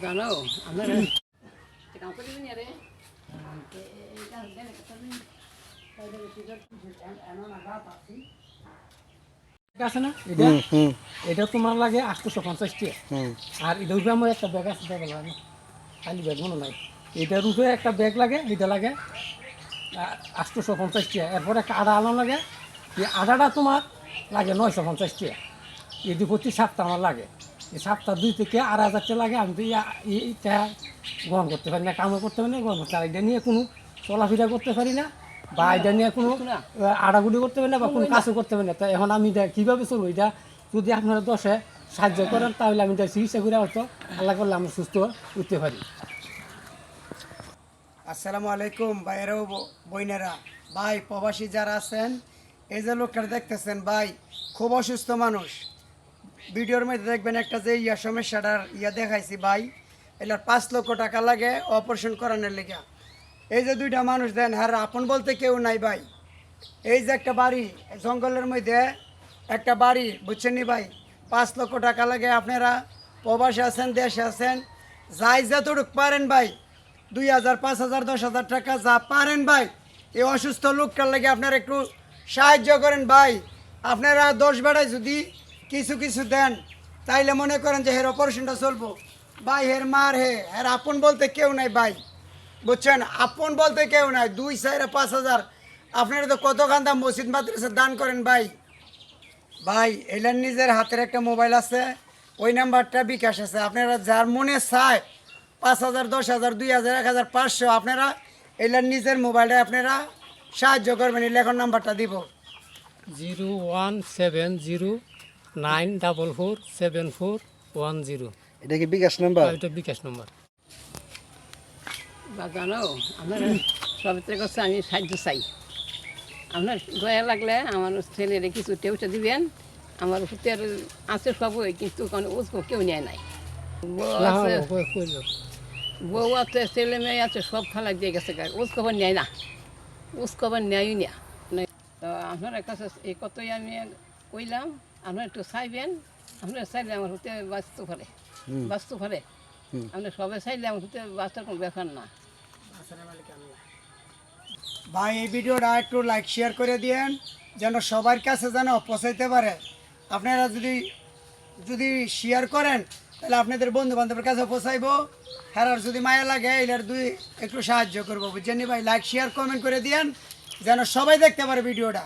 জানো আমরা আছে না এটা এটা তোমার লাগে 850 টাকা আর এটা উপরে আমার একটা ব্যাগ আছে দেখো না খালি ব্যাগ মনে নাই এটার উপরে একটা ব্যাগ লাগে এটা লাগে 850 টাকা এরপর একটা আদা আলম লাগে এই আদাটা তোমার লাগে 950 টাকা এটি প্রতি সপ্তাহ আমার লাগে এই সপ্তাহ 2 থেকে 2,500 টাকা লাগে আমি তো এইটা গ্রহণ করতে পারি না কামও করতে পারি না গ্রহণ করতে পারি এটা নিয়ে কোনো চলাফেরা করতে পারি না বা এটা নিয়ে কোনো আড়াগুড়ি করতে পারি না বা কোনো কাজও করতে পারি না তাই এখন আমি এটা কীভাবে চলবো এটা যদি আপনারা দশে সাহায্য করেন তাহলে আমি এটা চিকিৎসা করে হয়তো আল্লাহ করলে আমি সুস্থ উঠতে পারি। আসসালামু আলাইকুম ভাইয়েরা বইনেরা ভাই প্রবাসী যারা আছেন এই যে লোকটা দেখতেছেন ভাই খুব অসুস্থ মানুষ ভিডিওর মধ্যে দেখবেন একটা যে সমস্যাটার দেখাইছি ভাই এটার 5 লক্ষ টাকা লাগে অপারেশন করানোর লেগে এই যে দুইটা মানুষ দেন হ্যাঁ আপন বলতে কেউ নাই ভাই এই যে একটা বাড়ি জঙ্গলের মধ্যে একটা বাড়ি বুঝছেন নি ভাই 5 লক্ষ টাকা লাগে আপনারা প্রবাসী আছেন দেশে আছেন যাই যতটুক পারেন ভাই 2,000 5,000 10,000 টাকা যা পারেন ভাই এই অসুস্থ লোকটার লাগে আপনারা একটু সাহায্য করেন ভাই আপনারা 10 বেড়ায় যদি কিছু কিছু দেন তাইলে মনে করেন যে হের অপারেশনটা চলবো ভাই হের মার হের আপন বলতে কেউ নাই ভাই বুঝছেন আপন বলতে কেউ নাই 2 4 5,000 আপনারা তো কতখান দাম মসজিদ মাদ্রাসা দান করেন ভাই ভাই এলার নিজের হাতের একটা মোবাইল আছে ওই নাম্বারটা বিকাশ আছে আপনারা যার মনে চায় 5,000 10,000 2,000 1,500 আপনারা এলার নিজের মোবাইলটা আপনারা সাহায্য করবেন এই লেখন নাম্বারটা দিব 01709447410। এটা কি বিকাশ নাম্বার? এটা বিকাশ নাম্বার। বা জানো আপনার সবের কাছে আমি সাহায্য চাই আপনার দয়া লাগলে আমার ছেলের কিছু টেউটা দিবেন আমার হুতের আছে সবই কিন্তু কোনো উৎস কেউ নেয় নাই বউ আছে ছেলে মেয়ে আছে সব ফালা দিয়ে গেছে উৎস খবর নেয় না উৎস খবর নেয়ই না তো আপনার কাছে এই কতই আমি কইলাম আপনার একটু চাইবেন আপনার চাইলে আমার হতে বাঁচতে পারে আপনি সবাই চাইলে আমার হতে বাঁচার কোনো ব্যাপার না। ভাই এই ভিডিওটা একটু লাইক শেয়ার করে দিয়েন যেন সবার কাছে যেন পৌঁছাইতে পারে আপনারা যদি শেয়ার করেন তাহলে আপনাদের বন্ধু বান্ধবের কাছে পৌঁছাইবো আর যদি মায়া লাগে এটার একটু সাহায্য করবো বুঝছেন ভাই লাইক শেয়ার কমেন্ট করে দিয়েন যেন সবাই দেখতে পারে ভিডিওটা।